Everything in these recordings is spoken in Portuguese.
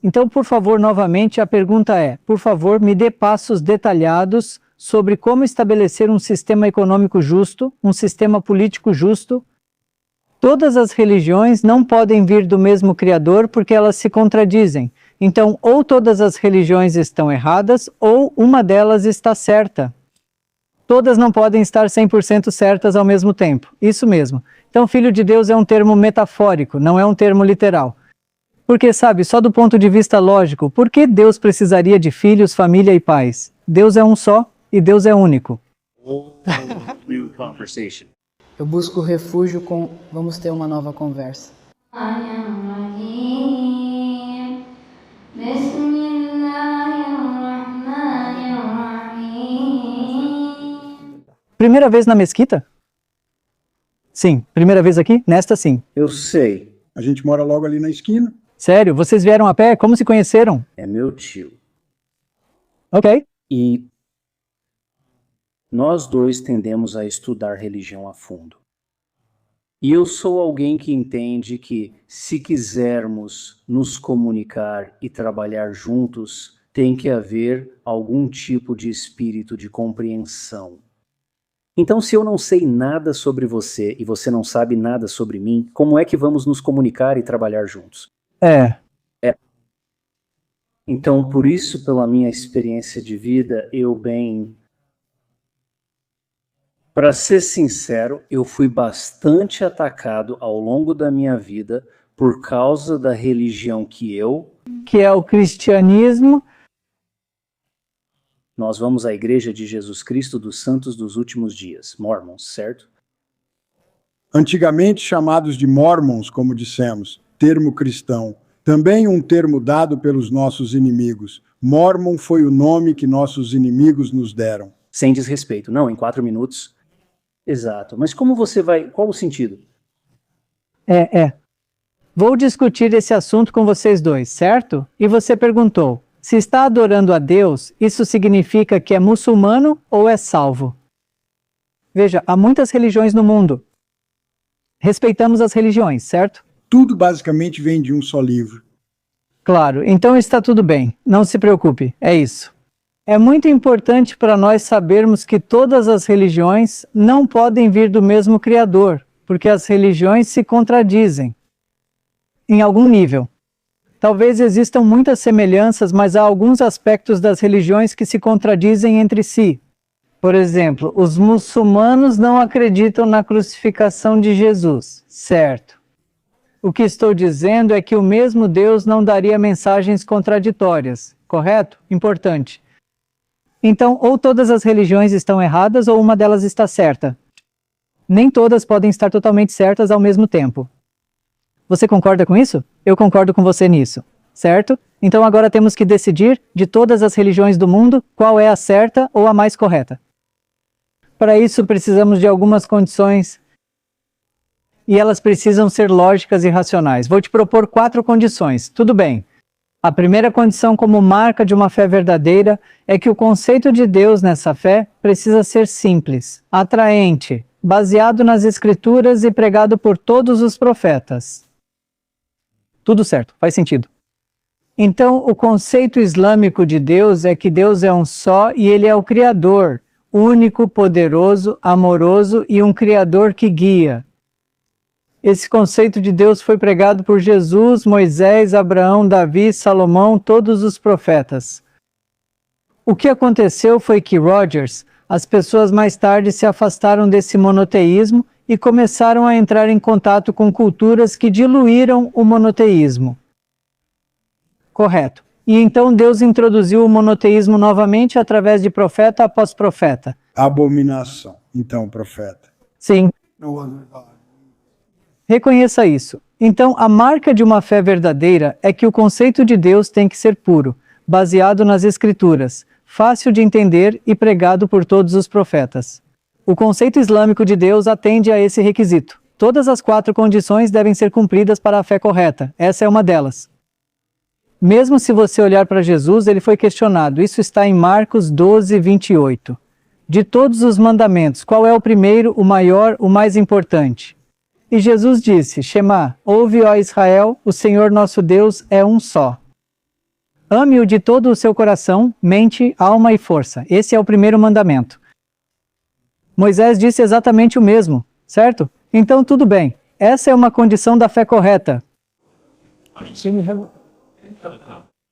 Então, por favor, novamente, a pergunta é, por favor, me dê passos detalhados sobre como estabelecer um sistema econômico justo, um sistema político justo. Todas as religiões não podem vir do mesmo Criador porque elas se contradizem. Então, ou todas as religiões estão erradas, ou uma delas está certa. Todas não podem estar 100% certas ao mesmo tempo. Isso mesmo. Então, filho de Deus é um termo metafórico, não é um termo literal. Porque, sabe, só do ponto de vista lógico, por que Deus precisaria de filhos, família e pais? Deus é um só e Deus é único. Eu busco refúgio com... Vamos ter uma nova conversa. Primeira vez na mesquita? Sim. Primeira vez aqui? Nesta sim. Eu sei. A gente mora logo ali na esquina. Sério? Vocês vieram a pé? Como se conheceram? É meu tio. Ok. E nós dois tendemos a estudar religião a fundo. E eu sou alguém que entende que, se quisermos nos comunicar e trabalhar juntos, tem que haver algum tipo de espírito de compreensão. Então, se eu não sei nada sobre você e você não sabe nada sobre mim, como é que vamos nos comunicar e trabalhar juntos? Então, por isso, pela minha experiência de vida, para ser sincero, eu fui bastante atacado ao longo da minha vida por causa da religião que é o cristianismo. Nós vamos à Igreja de Jesus Cristo dos Santos dos Últimos Dias, Mormons, certo? Antigamente chamados de Mormons, como dissemos, termo cristão. Também um termo dado pelos nossos inimigos. Mormon foi o nome que nossos inimigos nos deram. Sem desrespeito. Não, em 4 minutos. Exato. Mas como você vai... Qual o sentido? Vou discutir esse assunto com vocês dois, certo? E você perguntou, se está adorando a Deus, isso significa que é muçulmano ou é salvo? Veja, há muitas religiões no mundo. Respeitamos as religiões, certo? Tudo basicamente vem de um só livro. Claro, então está tudo bem. Não se preocupe, é isso. É muito importante para nós sabermos que todas as religiões não podem vir do mesmo Criador, porque as religiões se contradizem. Em algum nível. Talvez existam muitas semelhanças, mas há alguns aspectos das religiões que se contradizem entre si. Por exemplo, os muçulmanos não acreditam na crucificação de Jesus, certo? O que estou dizendo é que o mesmo Deus não daria mensagens contraditórias, correto? Importante. Então, ou todas as religiões estão erradas ou uma delas está certa. Nem todas podem estar totalmente certas ao mesmo tempo. Você concorda com isso? Eu concordo com você nisso, certo? Então agora temos que decidir, de todas as religiões do mundo, qual é a certa ou a mais correta. Para isso precisamos de algumas condições e elas precisam ser lógicas e racionais. Vou te propor 4 condições, tudo bem. A primeira condição como marca de uma fé verdadeira é que o conceito de Deus nessa fé precisa ser simples, atraente, baseado nas Escrituras e pregado por todos os profetas. Tudo certo, faz sentido. Então, o conceito islâmico de Deus é que Deus é um só e Ele é o Criador, único, poderoso, amoroso e um Criador que guia. Esse conceito de Deus foi pregado por Jesus, Moisés, Abraão, Davi, Salomão, todos os profetas. O que aconteceu foi que Rogers, as pessoas mais tarde se afastaram desse monoteísmo e começaram a entrar em contato com culturas que diluíram o monoteísmo. Correto. E então Deus introduziu o monoteísmo novamente através de profeta após profeta. Abominação, então, profeta. Sim. No other God. Reconheça isso. Então, a marca de uma fé verdadeira é que o conceito de Deus tem que ser puro, baseado nas Escrituras, fácil de entender e pregado por todos os profetas. O conceito islâmico de Deus atende a esse requisito. Todas as 4 condições devem ser cumpridas para a fé correta. Essa é uma delas. Mesmo se você olhar para Jesus, ele foi questionado. Isso está em Marcos 12, 28. De todos os mandamentos, qual é o primeiro, o maior, o mais importante? E Jesus disse, Shema, ouve, ó Israel, o Senhor nosso Deus é um só. Ame-o de todo o seu coração, mente, alma e força. Esse é o primeiro mandamento. Moisés disse exatamente o mesmo, certo? Então tudo bem. Essa é uma condição da fé correta.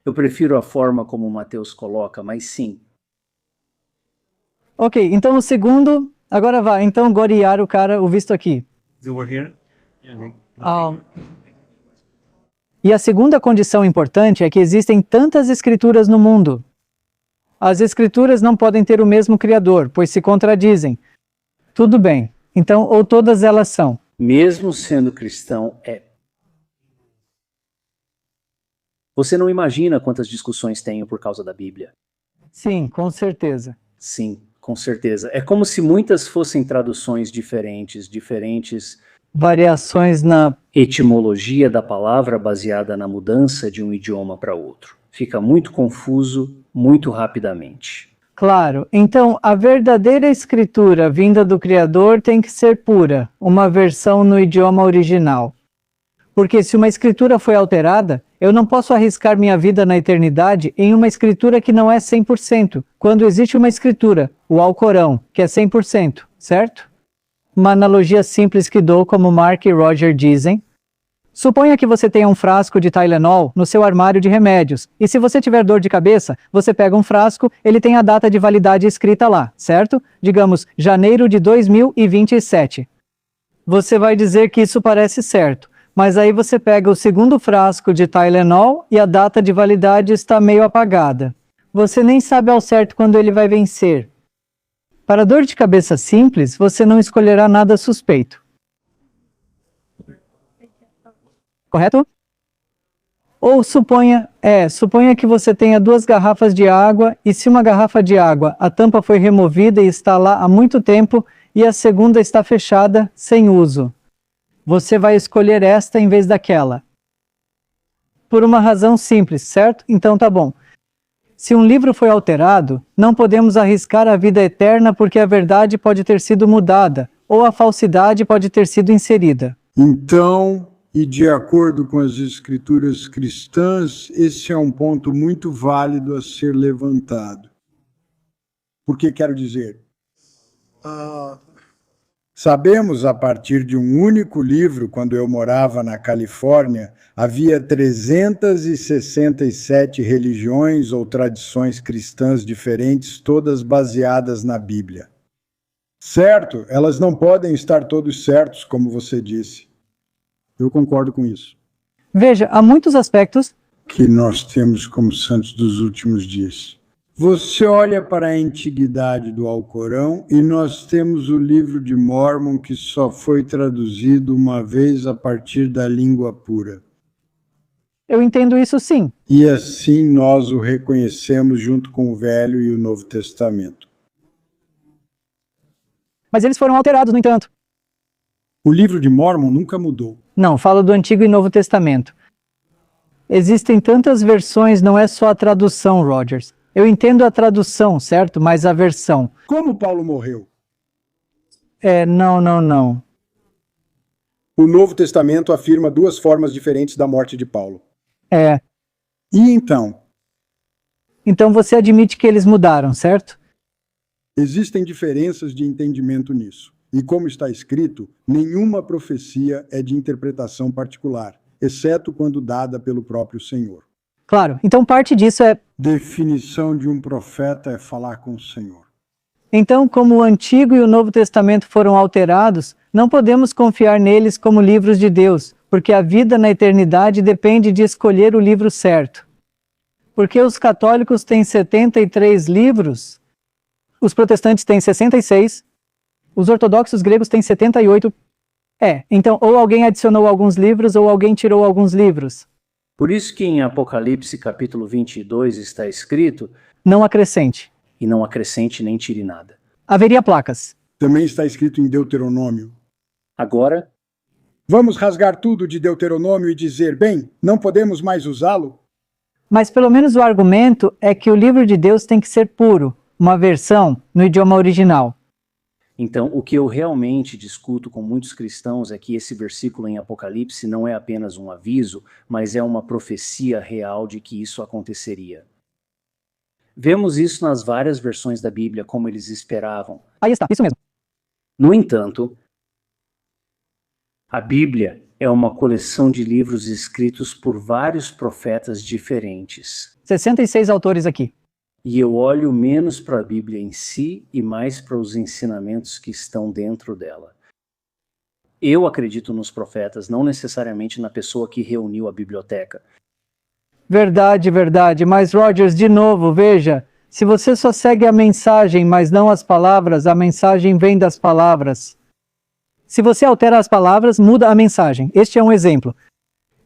Eu prefiro a forma como Mateus coloca, mas sim. Ok, então o segundo... Agora vai, então gloriar o visto aqui. E a segunda condição importante é que existem tantas escrituras no mundo. As escrituras não podem ter o mesmo criador, pois se contradizem. Tudo bem, então, ou todas elas são. Mesmo sendo cristão, é. Você não imagina quantas discussões tenho por causa da Bíblia. Sim, com certeza. Sim, com certeza. É como se muitas fossem traduções diferentes. Variações na Etimologia da palavra baseada na mudança de um idioma para outro. Fica muito confuso, muito rapidamente. Claro, então a verdadeira escritura vinda do Criador tem que ser pura, uma versão no idioma original. Porque se uma escritura foi alterada, eu não posso arriscar minha vida na eternidade em uma escritura que não é 100%, quando existe uma escritura, o Alcorão, que é 100%, certo? Uma analogia simples que dou, como Mark e Roger dizem. Suponha que você tenha um frasco de Tylenol no seu armário de remédios, e se você tiver dor de cabeça, você pega um frasco, ele tem a data de validade escrita lá, certo? Digamos, janeiro de 2027. Você vai dizer que isso parece certo, mas aí você pega o segundo frasco de Tylenol e a data de validade está meio apagada. Você nem sabe ao certo quando ele vai vencer. Para dor de cabeça simples, você não escolherá nada suspeito. Correto? Ou suponha que você tenha 2 garrafas de água e se uma garrafa de água, a tampa foi removida e está lá há muito tempo e a segunda está fechada, sem uso. Você vai escolher esta em vez daquela. Por uma razão simples, certo? Então tá bom. Se um livro foi alterado, não podemos arriscar a vida eterna porque a verdade pode ter sido mudada, ou a falsidade pode ter sido inserida. Então, e de acordo com as escrituras cristãs, esse é um ponto muito válido a ser levantado. Por que quero dizer? Sabemos, a partir de um único livro, quando eu morava na Califórnia, havia 367 religiões ou tradições cristãs diferentes, todas baseadas na Bíblia. Certo, elas não podem estar todos certos, como você disse. Eu concordo com isso. Veja, há muitos aspectos Que nós temos como santos dos últimos dias. Você olha para a antiguidade do Alcorão e nós temos o livro de Mórmon que só foi traduzido uma vez a partir da língua pura. Eu entendo isso sim. E assim nós o reconhecemos junto com o Velho e o Novo Testamento. Mas eles foram alterados, no entanto. O livro de Mórmon nunca mudou. Não, falo do Antigo e Novo Testamento. Existem tantas versões, não é só a tradução, Rogers. Eu entendo a tradução, certo? Mas a versão. Como Paulo morreu? Não. O Novo Testamento afirma 2 formas diferentes da morte de Paulo. E então? Então você admite que eles mudaram, certo? Existem diferenças de entendimento nisso. E como está escrito, nenhuma profecia é de interpretação particular, exceto quando dada pelo próprio Senhor. Claro, então parte disso é... Definição de um profeta é falar com o Senhor. Então, como o Antigo e o Novo Testamento foram alterados, não podemos confiar neles como livros de Deus, porque a vida na eternidade depende de escolher o livro certo. Porque os católicos têm 73 livros, os protestantes têm 66, os ortodoxos gregos têm 78. Então ou alguém adicionou alguns livros ou alguém tirou alguns livros. Por isso que em Apocalipse capítulo 22 está escrito: não acrescente. E não acrescente nem tire nada. Haveria placas. Também está escrito em Deuteronômio. Agora, vamos rasgar tudo de Deuteronômio e dizer, bem, não podemos mais usá-lo? Mas pelo menos o argumento é que o livro de Deus tem que ser puro, uma versão no idioma original. Então, o que eu realmente discuto com muitos cristãos é que esse versículo em Apocalipse não é apenas um aviso, mas é uma profecia real de que isso aconteceria. Vemos isso nas várias versões da Bíblia, como eles esperavam. Aí está, isso mesmo. No entanto, a Bíblia é uma coleção de livros escritos por vários profetas diferentes. 66 autores aqui. E eu olho menos para a Bíblia em si e mais para os ensinamentos que estão dentro dela. Eu acredito nos profetas, não necessariamente na pessoa que reuniu a biblioteca. Verdade, verdade. Mas, Rogers, de novo, veja, se você só segue a mensagem, mas não as palavras, a mensagem vem das palavras. Se você altera as palavras, muda a mensagem. Este é um exemplo.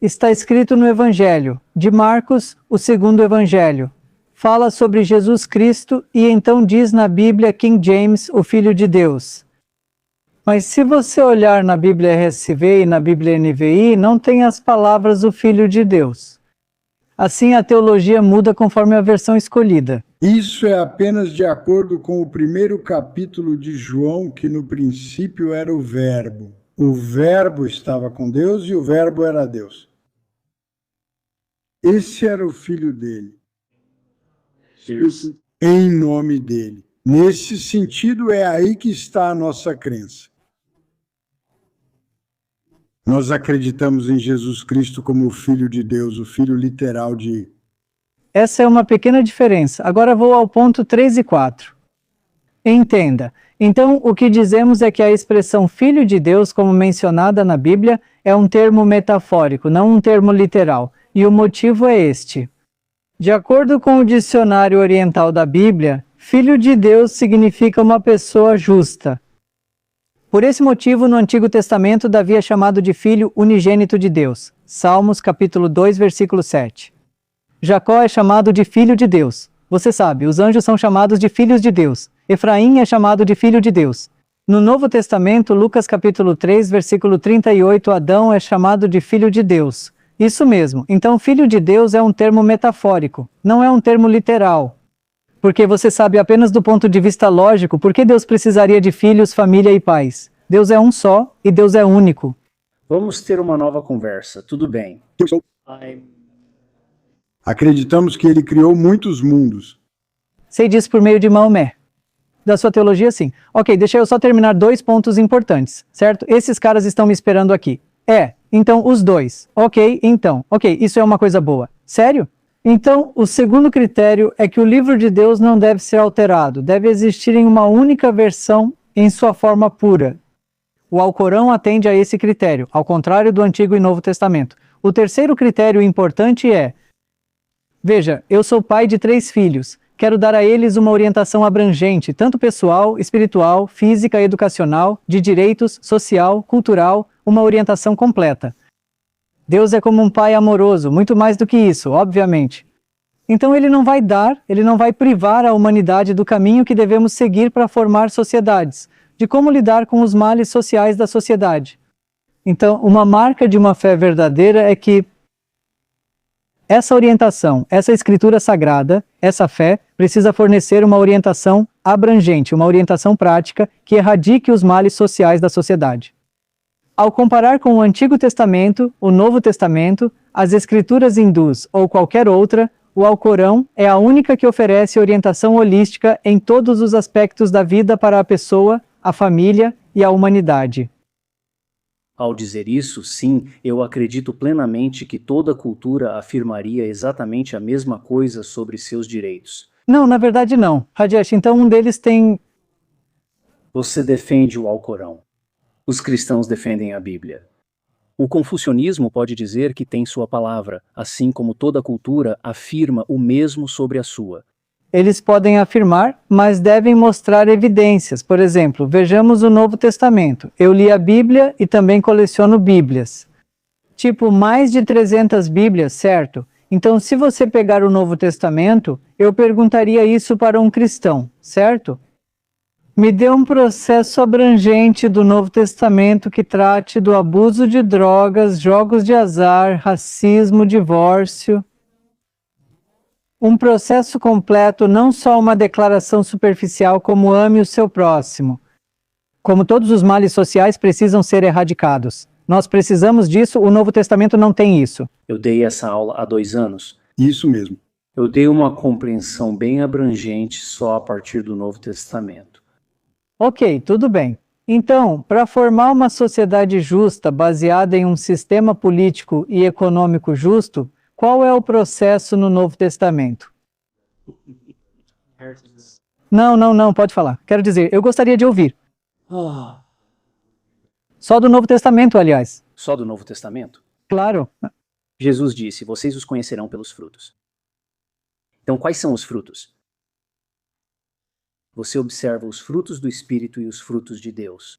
Está escrito no Evangelho de Marcos, o segundo Evangelho. Fala sobre Jesus Cristo e então diz na Bíblia King James, o Filho de Deus. Mas se você olhar na Bíblia RSV e na Bíblia NVI, não tem as palavras o Filho de Deus. Assim a teologia muda conforme a versão escolhida. Isso é apenas de acordo com o primeiro capítulo de João, que no princípio era o Verbo. O Verbo estava com Deus e o Verbo era Deus. Esse era o Filho dele. Em nome dele. Nesse sentido, é aí que está a nossa crença. Nós acreditamos em Jesus Cristo como o Filho de Deus, o Filho literal de... Essa é uma pequena diferença. Agora vou ao ponto 3 e 4. Entenda. Então, o que dizemos é que a expressão Filho de Deus, como mencionada na Bíblia, é um termo metafórico, não um termo literal. E o motivo é este. De acordo com o dicionário oriental da Bíblia, Filho de Deus significa uma pessoa justa. Por esse motivo, no Antigo Testamento, Davi é chamado de Filho unigênito de Deus. Salmos capítulo 2, versículo 7. Jacó é chamado de Filho de Deus. Você sabe, os anjos são chamados de filhos de Deus. Efraim é chamado de Filho de Deus. No Novo Testamento, Lucas capítulo 3, versículo 38, Adão é chamado de Filho de Deus. Isso mesmo. Então, Filho de Deus é um termo metafórico, não é um termo literal. Porque você sabe apenas do ponto de vista lógico por que Deus precisaria de filhos, família e pais. Deus é um só e Deus é único. Vamos ter uma nova conversa, tudo bem. Acreditamos que ele criou muitos mundos. Sei disso por meio de Maomé. Da sua teologia, sim. Ok, deixa eu só terminar 2 pontos importantes, certo? Esses caras estão me esperando aqui. Então os dois. Ok, isso é uma coisa boa. Sério? Então, o segundo critério é que o livro de Deus não deve ser alterado, deve existir em uma única versão em sua forma pura. O Alcorão atende a esse critério, ao contrário do Antigo e Novo Testamento. O terceiro critério importante é: veja, eu sou pai de 3 filhos, quero dar a eles uma orientação abrangente, tanto pessoal, espiritual, física, educacional, de direitos, social, cultural, uma orientação completa. Deus é como um pai amoroso, muito mais do que isso, obviamente. Então ele não vai privar a humanidade do caminho que devemos seguir para formar sociedades, de como lidar com os males sociais da sociedade. Então, uma marca de uma fé verdadeira é que essa orientação, essa escritura sagrada, essa fé, precisa fornecer uma orientação abrangente, uma orientação prática que erradique os males sociais da sociedade. Ao comparar com o Antigo Testamento, o Novo Testamento, as escrituras hindus ou qualquer outra, o Alcorão é a única que oferece orientação holística em todos os aspectos da vida para a pessoa, a família e a humanidade. Ao dizer isso, sim, eu acredito plenamente que toda cultura afirmaria exatamente a mesma coisa sobre seus direitos. Não, na verdade não. Rajesh, então um deles tem... Você defende o Alcorão. Os cristãos defendem a Bíblia. O confucionismo pode dizer que tem sua palavra, assim como toda cultura afirma o mesmo sobre a sua. Eles podem afirmar, mas devem mostrar evidências. Por exemplo, vejamos o Novo Testamento. Eu li a Bíblia e também coleciono Bíblias. Tipo, mais de 300 Bíblias, certo? Então, se você pegar o Novo Testamento, eu perguntaria isso para um cristão, certo? Me dê um processo abrangente do Novo Testamento que trate do abuso de drogas, jogos de azar, racismo, divórcio. Um processo completo, não só uma declaração superficial como ame o seu próximo. Como todos os males sociais precisam ser erradicados. Nós precisamos disso, o Novo Testamento não tem isso. Eu dei essa aula há 2 anos. Isso mesmo. Eu dei uma compreensão bem abrangente só a partir do Novo Testamento. Ok, tudo bem. Então, para formar uma sociedade justa baseada em um sistema político e econômico justo, qual é o processo no Novo Testamento? Não, pode falar. Quero dizer, eu gostaria de ouvir. Só do Novo Testamento, aliás. Só do Novo Testamento? Claro. Jesus disse: vocês os conhecerão pelos frutos. Então, quais são os frutos? Você observa os frutos do Espírito e os frutos de Deus.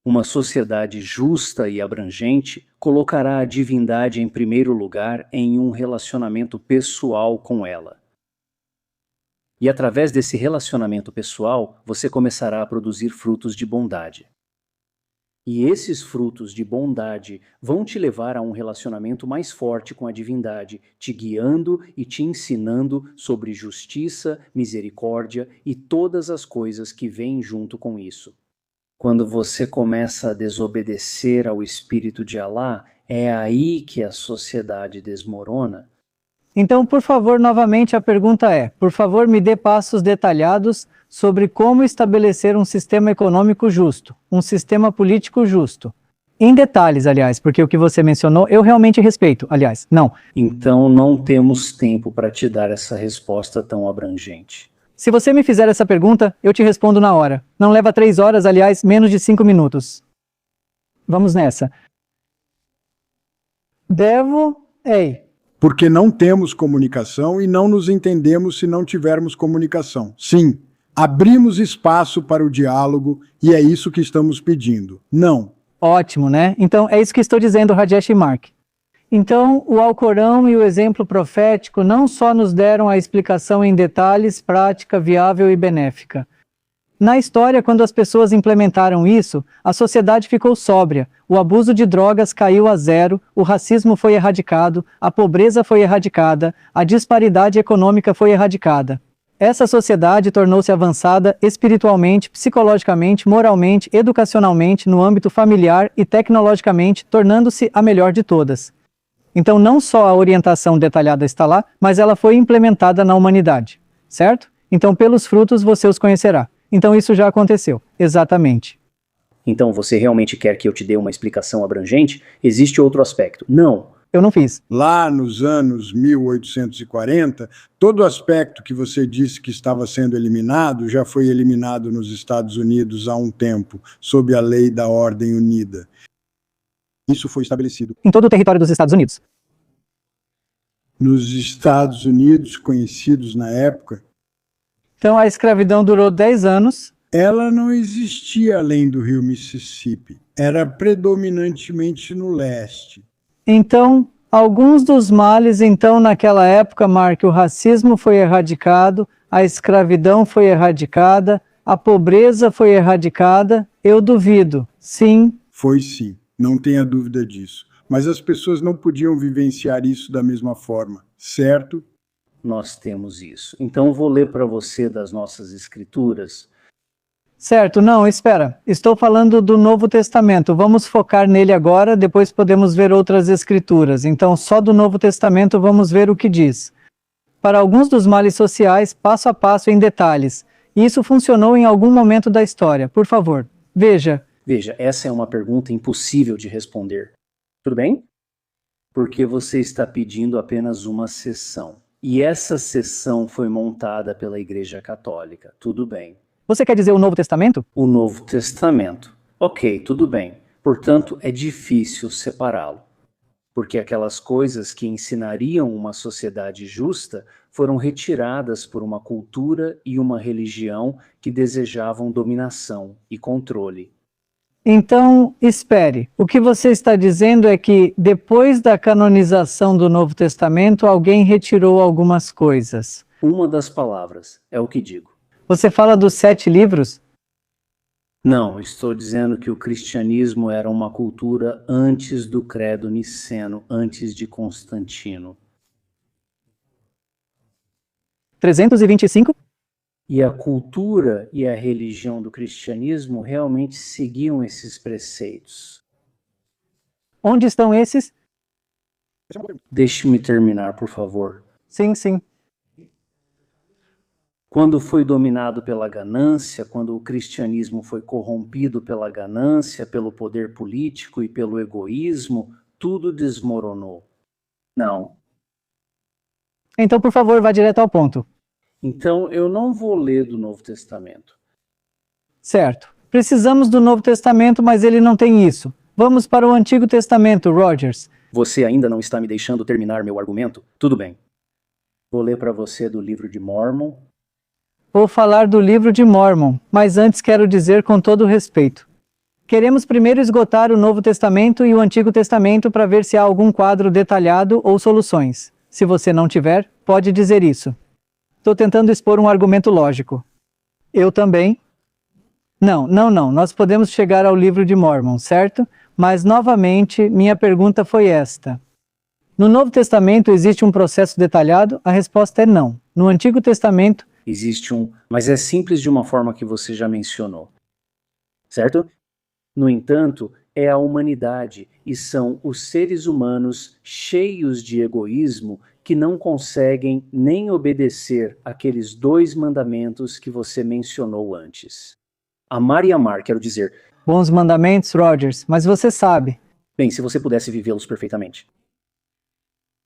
Uma sociedade justa e abrangente colocará a divindade em primeiro lugar em um relacionamento pessoal com ela. E através desse relacionamento pessoal, você começará a produzir frutos de bondade. E esses frutos de bondade vão te levar a um relacionamento mais forte com a divindade, te guiando e te ensinando sobre justiça, misericórdia e todas as coisas que vêm junto com isso. Quando você começa a desobedecer ao Espírito de Alá, é aí que a sociedade desmorona. Então, por favor, novamente a pergunta é, por favor, me dê passos detalhados sobre como estabelecer um sistema econômico justo, um sistema político justo. Em detalhes, aliás, porque o que você mencionou, eu realmente respeito, aliás, não. Então não temos tempo para te dar essa resposta tão abrangente. Se você me fizer essa pergunta, eu te respondo na hora. Não leva 3 horas, aliás, menos de 5 minutos. Vamos nessa. Ei. Porque não temos comunicação e não nos entendemos se não tivermos comunicação. Sim, abrimos espaço para o diálogo e é isso que estamos pedindo. Não. Ótimo, né? Então, é isso que estou dizendo, Rajesh e Mark. Então, o Alcorão e o exemplo profético não só nos deram a explicação em detalhes, prática, viável e benéfica. Na história, quando as pessoas implementaram isso, a sociedade ficou sóbria, o abuso de drogas caiu a zero, o racismo foi erradicado, a pobreza foi erradicada, a disparidade econômica foi erradicada. Essa sociedade tornou-se avançada espiritualmente, psicologicamente, moralmente, educacionalmente, no âmbito familiar e tecnologicamente, tornando-se a melhor de todas. Então, não só a orientação detalhada está lá, mas ela foi implementada na humanidade, certo? Então, pelos frutos você os conhecerá. Então, isso já aconteceu, exatamente. Então, você realmente quer que eu te dê uma explicação abrangente? Existe outro aspecto. Não. Eu não fiz. Lá nos anos 1840, todo aspecto que você disse que estava sendo eliminado já foi eliminado nos Estados Unidos há um tempo, sob a lei da Ordem Unida. Isso foi estabelecido Em todo o território dos Estados Unidos. nos Estados Unidos, conhecidos na época. Então, a escravidão durou 10 anos. Ela não existia além do rio Mississippi. Era predominantemente no leste. Então, alguns dos males, então, naquela época, Mark, o racismo foi erradicado, a escravidão foi erradicada, a pobreza foi erradicada. Eu duvido. Sim. Foi sim, não tenha dúvida disso. Mas as pessoas não podiam vivenciar isso da mesma forma, certo? Nós temos isso. Então vou ler para você das nossas escrituras. Certo, não, espera. Estou falando do Novo Testamento. Vamos focar nele agora, depois podemos ver outras escrituras. Então, só do Novo Testamento vamos ver o que diz. Para alguns dos males sociais, passo a passo em detalhes. Isso funcionou em algum momento da história. Por favor, veja. Veja, essa é uma pergunta impossível de responder. Tudo bem? Porque você está pedindo apenas uma sessão. E essa sessão foi montada pela Igreja Católica. Tudo bem. Você quer dizer o Novo Testamento? O Novo Testamento. Ok, tudo bem. Portanto, é difícil separá-lo. Porque aquelas coisas que ensinariam uma sociedade justa foram retiradas por uma cultura e uma religião que desejavam dominação e controle. Então, espere. O que você está dizendo é que, depois da canonização do Novo Testamento, alguém retirou algumas coisas. Uma das palavras, é o que digo. Você fala dos 7 livros? Não, estou dizendo que o cristianismo era uma cultura antes do credo niceno, antes de Constantino. 325? E a cultura e a religião do cristianismo realmente seguiam esses preceitos. Onde estão esses? Deixe-me terminar, por favor. Sim, sim. Quando foi dominado pela ganância, quando o cristianismo foi corrompido pela ganância, pelo poder político e pelo egoísmo, tudo desmoronou. Não. Então, por favor, vá direto ao ponto. Então, eu não vou ler do Novo Testamento. Certo. Precisamos do Novo Testamento, mas ele não tem isso. Vamos para o Antigo Testamento, Rogers. Você ainda não está me deixando terminar meu argumento? Tudo bem. Vou ler para você do livro de Mórmon. Vou falar do livro de Mórmon, mas antes quero dizer com todo respeito. Queremos primeiro esgotar o Novo Testamento e o Antigo Testamento para ver se há algum quadro detalhado ou soluções. Se você não tiver, pode dizer isso. Estou tentando expor um argumento lógico. Eu também? Não. Nós podemos chegar ao livro de Mórmon, certo? Mas, novamente, minha pergunta foi esta. No Novo Testamento existe um processo detalhado? A resposta é não. No Antigo Testamento, Existe mas é simples de uma forma que você já mencionou. Certo? No entanto, é a humanidade e são os seres humanos cheios de egoísmo que não conseguem nem obedecer aqueles 2 mandamentos que você mencionou antes. Amar e amar, quero dizer. bons mandamentos, Rogers, mas você sabe. Bem, se você pudesse vivê-los perfeitamente.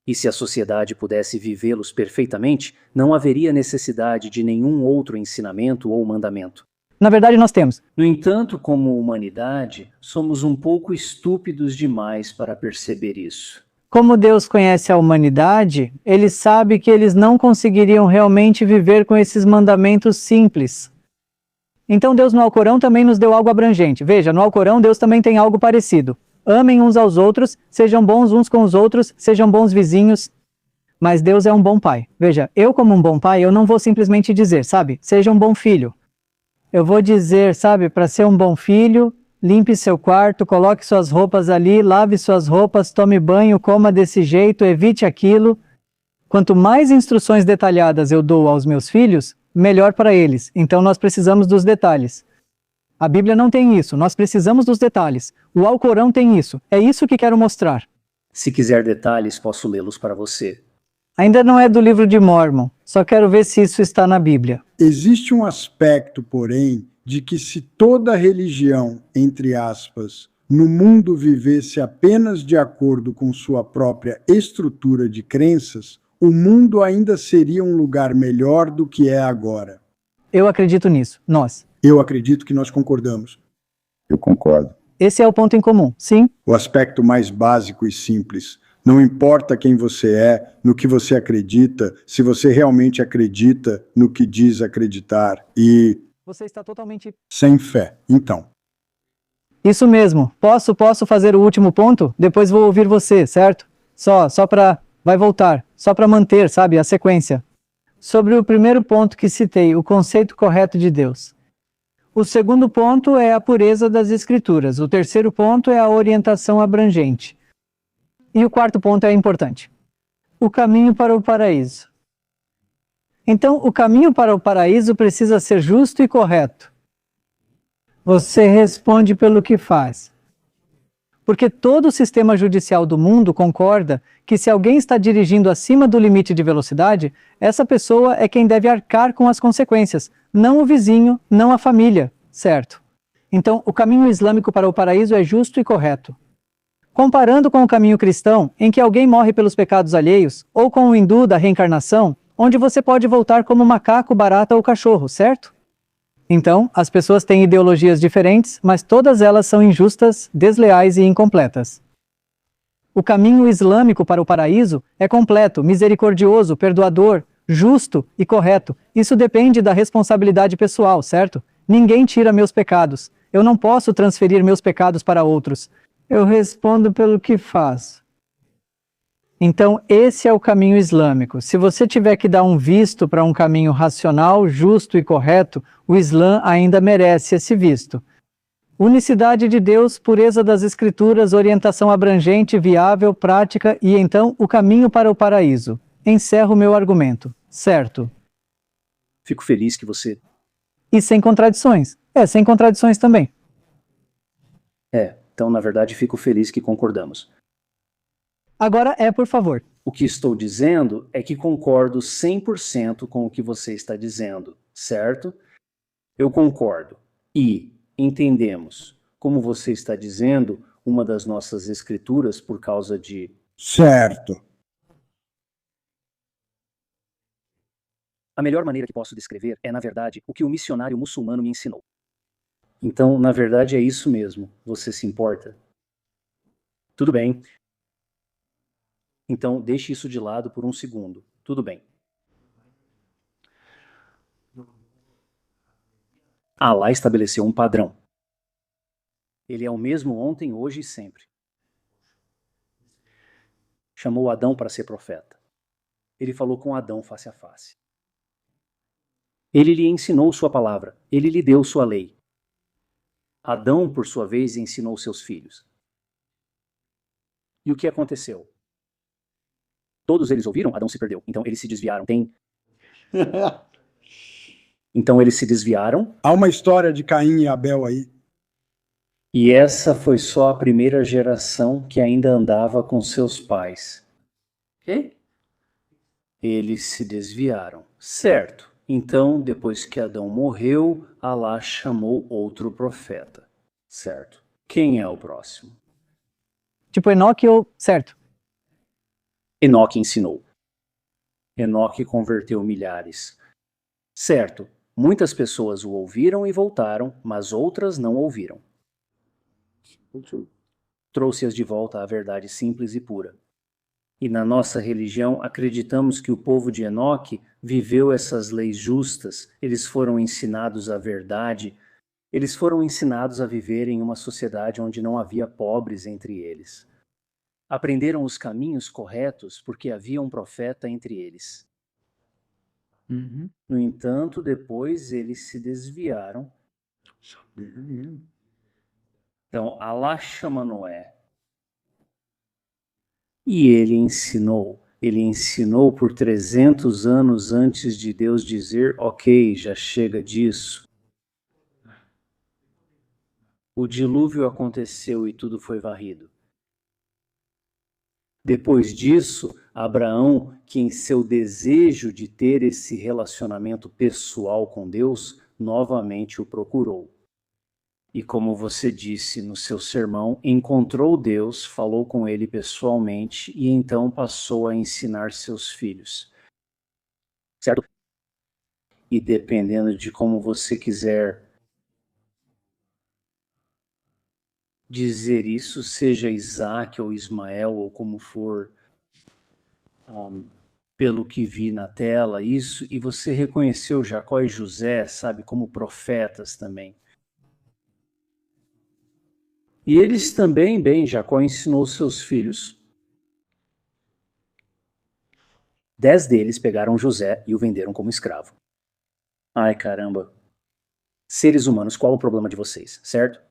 E se a sociedade pudesse vivê-los perfeitamente, não haveria necessidade de nenhum outro ensinamento ou mandamento. Na verdade, nós temos. No entanto, como humanidade, somos um pouco estúpidos demais para perceber isso. Como Deus conhece a humanidade, Ele sabe que eles não conseguiriam realmente viver com esses mandamentos simples. Então Deus no Alcorão também nos deu algo abrangente. Veja, no Alcorão Deus também tem algo parecido. Amem uns aos outros, sejam bons uns com os outros, sejam bons vizinhos. Mas Deus é um bom pai. Veja, eu como um bom pai, eu não vou simplesmente dizer, sabe, seja um bom filho. Eu vou dizer, sabe, para ser um bom filho, limpe seu quarto, coloque suas roupas ali, lave suas roupas, tome banho, coma desse jeito, evite aquilo. Quanto mais instruções detalhadas eu dou aos meus filhos, melhor para eles. Então nós precisamos dos detalhes. A Bíblia não tem isso, nós precisamos dos detalhes. O Alcorão tem isso, é isso que quero mostrar. Se quiser detalhes, posso lê-los para você. Ainda não é do livro de Mórmon, só quero ver se isso está na Bíblia. Existe um aspecto, porém, de que se toda religião, entre aspas, no mundo vivesse apenas de acordo com sua própria estrutura de crenças, o mundo ainda seria um lugar melhor do que é agora. Eu acredito nisso, nós. Eu acredito que nós concordamos. Eu concordo. Esse é o ponto em comum, sim? O aspecto mais básico e simples. Não importa quem você é, no que você acredita, se você realmente acredita no que diz acreditar e Você está totalmente... sem fé. Então, Isso mesmo. Posso fazer o último ponto? Depois vou ouvir você, certo? Só para... Vai voltar. Só para manter, sabe, a sequência. Sobre o primeiro ponto que citei, o conceito correto de Deus. O segundo ponto é a pureza das Escrituras. O terceiro ponto é a orientação abrangente. E o quarto ponto é importante. O caminho para o paraíso. Então, o caminho para o paraíso precisa ser justo e correto. Você responde pelo que faz. Porque todo o sistema judicial do mundo concorda que se alguém está dirigindo acima do limite de velocidade, essa pessoa é quem deve arcar com as consequências, não o vizinho, não a família, certo? Então, o caminho islâmico para o paraíso é justo e correto. Comparando com o caminho cristão, em que alguém morre pelos pecados alheios, ou com o hindu da reencarnação, onde você pode voltar como macaco, barata ou cachorro, certo? Então, as pessoas têm ideologias diferentes, mas todas elas são injustas, desleais e incompletas. O caminho islâmico para o paraíso é completo, misericordioso, perdoador, justo e correto. Isso depende da responsabilidade pessoal, certo? Ninguém tira meus pecados. Eu não posso transferir meus pecados para outros. Eu respondo pelo que faço. Então, esse é o caminho islâmico. Se você tiver que dar um visto para um caminho racional, justo e correto, o Islã ainda merece esse visto. Unicidade de Deus, pureza das Escrituras, orientação abrangente, viável, prática e então o caminho para o paraíso. Encerro meu argumento. Certo. Fico feliz que você... E sem contradições. Sem contradições também. Então, na verdade, fico feliz que concordamos. Agora por favor. O que estou dizendo é que concordo 100% com o que você está dizendo, certo? Eu concordo. E entendemos, como você está dizendo, uma das nossas escrituras por causa de... Certo. A melhor maneira que posso descrever é, na verdade, o que o missionário muçulmano me ensinou. Então, na verdade, é isso mesmo. Você se importa? Tudo bem. Então, deixe isso de lado por um segundo. Tudo bem. Alá estabeleceu um padrão. Ele é o mesmo ontem, hoje e sempre. Chamou Adão para ser profeta. Ele falou com Adão face a face. Ele lhe ensinou sua palavra. Ele lhe deu sua lei. Adão, por sua vez, ensinou seus filhos. E o que aconteceu? Todos eles ouviram, Adão se perdeu. Então eles se desviaram. Então eles se desviaram. Há uma história de Caim e Abel aí. E essa foi só a primeira geração que ainda andava com seus pais. Quê? Eles se desviaram. Certo. Então, depois que Adão morreu, Alá chamou outro profeta. Certo. Quem é o próximo? Tipo Enoque certo. Enoque ensinou. Enoque converteu milhares. Certo. Muitas pessoas o ouviram e voltaram, mas outras não ouviram. Trouxe-as de volta à verdade simples e pura. E na nossa religião acreditamos que o povo de Enoque viveu essas leis justas, eles foram ensinados a verdade, eles foram ensinados a viver em uma sociedade onde não havia pobres entre eles. Aprenderam os caminhos corretos porque havia um profeta entre eles. No entanto, depois eles se desviaram. Então, Alá chama Noé. E ele ensinou por 300 anos antes de Deus dizer, ok, já chega disso. O dilúvio aconteceu e tudo foi varrido. Depois disso, Abraão, que em seu desejo de ter esse relacionamento pessoal com Deus, novamente o procurou. E como você disse no seu sermão, encontrou Deus, falou com ele pessoalmente e então passou a ensinar seus filhos. Certo? E dependendo de como você quiser dizer isso, seja Isaac ou Ismael ou como for, pelo que vi na tela, isso, e você reconheceu Jacó e José, sabe, como profetas também. E eles também, Jacó ensinou seus filhos. 10 deles pegaram José e o venderam como escravo. Ai, caramba. Seres humanos, qual o problema de vocês, certo?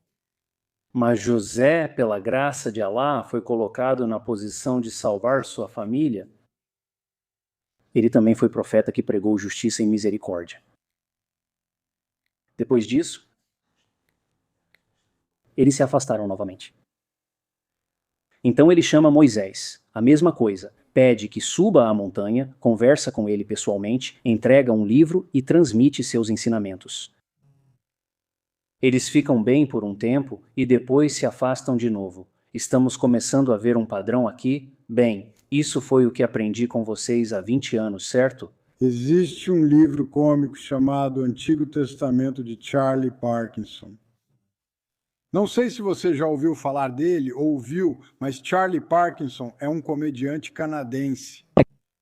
Mas José, pela graça de Alá, foi colocado na posição de salvar sua família. Ele também foi profeta que pregou justiça e misericórdia. Depois disso, eles se afastaram novamente. Então ele chama Moisés, a mesma coisa, pede que suba à montanha, conversa com ele pessoalmente, entrega um livro e transmite seus ensinamentos. Eles ficam bem por um tempo e depois se afastam de novo. Estamos começando a ver um padrão aqui? Bem, isso foi o que aprendi com vocês há 20 anos, certo? Existe um livro cômico chamado Antigo Testamento de Charlie Parkinson. Não sei se você já ouviu falar dele ou viu, mas Charlie Parkinson é um comediante canadense.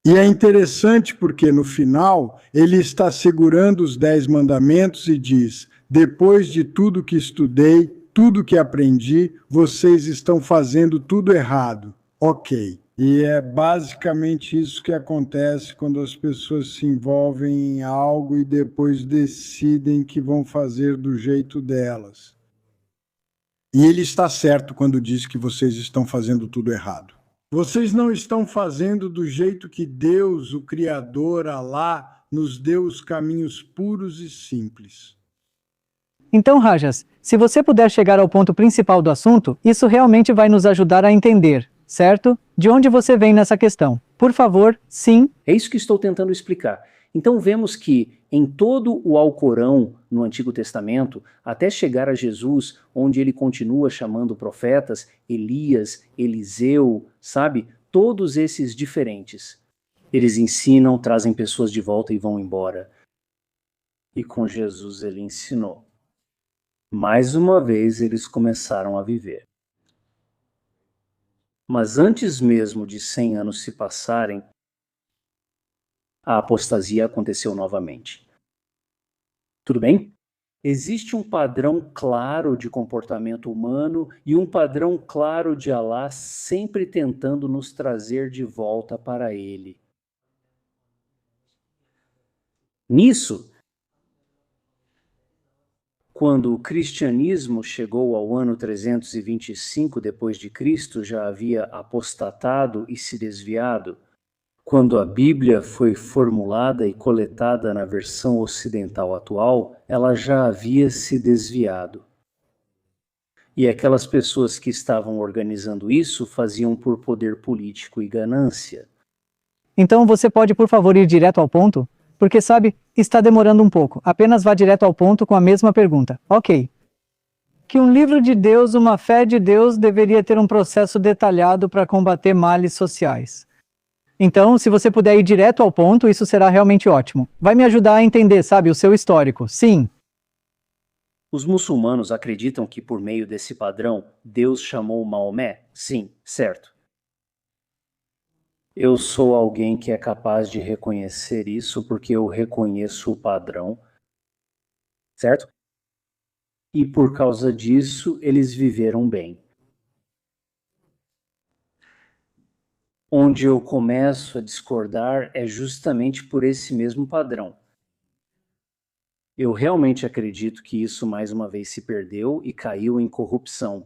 E é interessante porque no final ele está segurando os 10 mandamentos e diz: depois de tudo que estudei, tudo que aprendi, vocês estão fazendo tudo errado. Ok. E é basicamente isso que acontece quando as pessoas se envolvem em algo e depois decidem que vão fazer do jeito delas. E ele está certo quando diz que vocês estão fazendo tudo errado. Vocês não estão fazendo do jeito que Deus, o Criador, Alá, nos deu os caminhos puros e simples. Então, Rajas, se você puder chegar ao ponto principal do assunto, isso realmente vai nos ajudar a entender, certo? De onde você vem nessa questão? Por favor, sim. É isso que estou tentando explicar. Então vemos que em todo o Alcorão, no Antigo Testamento, até chegar a Jesus, onde ele continua chamando profetas, Elias, Eliseu, sabe? Todos esses diferentes. Eles ensinam, trazem pessoas de volta e vão embora. E com Jesus ele ensinou. Mais uma vez eles começaram a viver. Mas antes mesmo de 100 anos se passarem, a apostasia aconteceu novamente. Tudo bem? Existe um padrão claro de comportamento humano e um padrão claro de Alá sempre tentando nos trazer de volta para ele. Nisso, quando o cristianismo chegou ao ano 325 depois de Cristo, já havia apostatado e se desviado. Quando a Bíblia foi formulada e coletada na versão ocidental atual, ela já havia se desviado. E aquelas pessoas que estavam organizando isso faziam por poder político e ganância. Então você pode, por favor, ir direto ao ponto? Porque, sabe, está demorando um pouco. Apenas vá direto ao ponto com a mesma pergunta. Ok. Que um livro de Deus, uma fé de Deus, deveria ter um processo detalhado para combater males sociais. Então, se você puder ir direto ao ponto, isso será realmente ótimo. Vai me ajudar a entender, sabe, o seu histórico. Sim. Os muçulmanos acreditam que por meio desse padrão, Deus chamou Maomé? Sim, certo. Eu sou alguém que é capaz de reconhecer isso porque eu reconheço o padrão, certo? E por causa disso, eles viveram bem. Onde eu começo a discordar é justamente por esse mesmo padrão. Eu realmente acredito que isso mais uma vez se perdeu e caiu em corrupção.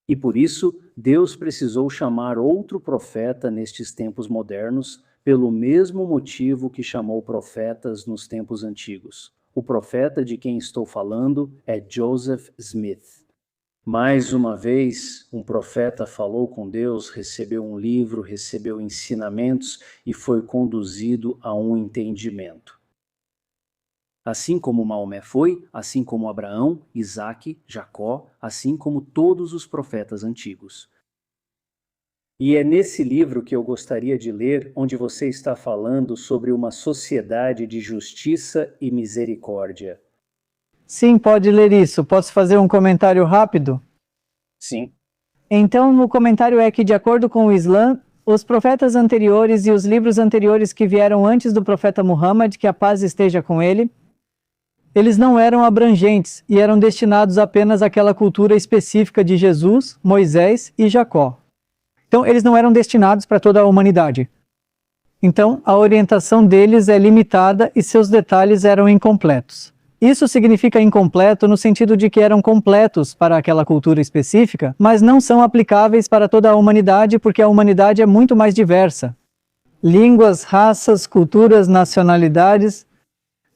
E por isso, Deus precisou chamar outro profeta nestes tempos modernos, pelo mesmo motivo que chamou profetas nos tempos antigos. O profeta de quem estou falando é Joseph Smith. Mais uma vez, um profeta falou com Deus, recebeu um livro, recebeu ensinamentos e foi conduzido a um entendimento. Assim como Maomé foi, assim como Abraão, Isaque, Jacó, assim como todos os profetas antigos. E é nesse livro que eu gostaria de ler, onde você está falando sobre uma sociedade de justiça e misericórdia. Sim, pode ler isso. Posso fazer um comentário rápido? Sim. Então, o comentário é que, de acordo com o Islã, os profetas anteriores e os livros anteriores que vieram antes do profeta Muhammad, que a paz esteja com ele, eles não eram abrangentes e eram destinados apenas àquela cultura específica de Jesus, Moisés e Jacó. Então, eles não eram destinados para toda a humanidade. Então, a orientação deles é limitada e seus detalhes eram incompletos. Isso significa incompleto no sentido de que eram completos para aquela cultura específica, mas não são aplicáveis para toda a humanidade porque a humanidade é muito mais diversa. Línguas, raças, culturas, nacionalidades.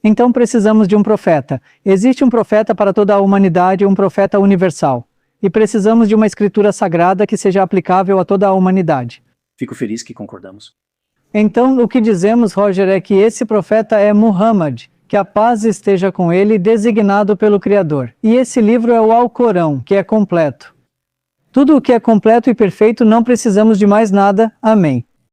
Então precisamos de um profeta. Existe um profeta para toda a humanidade, um profeta universal. E precisamos de uma escritura sagrada que seja aplicável a toda a humanidade. Fico feliz que concordamos. Então, o que dizemos, Roger, é que esse profeta é Muhammad, que a paz esteja com ele, designado pelo Criador. E esse livro é o Alcorão, que é completo. Tudo o que é completo e perfeito, não precisamos de mais nada. Amém.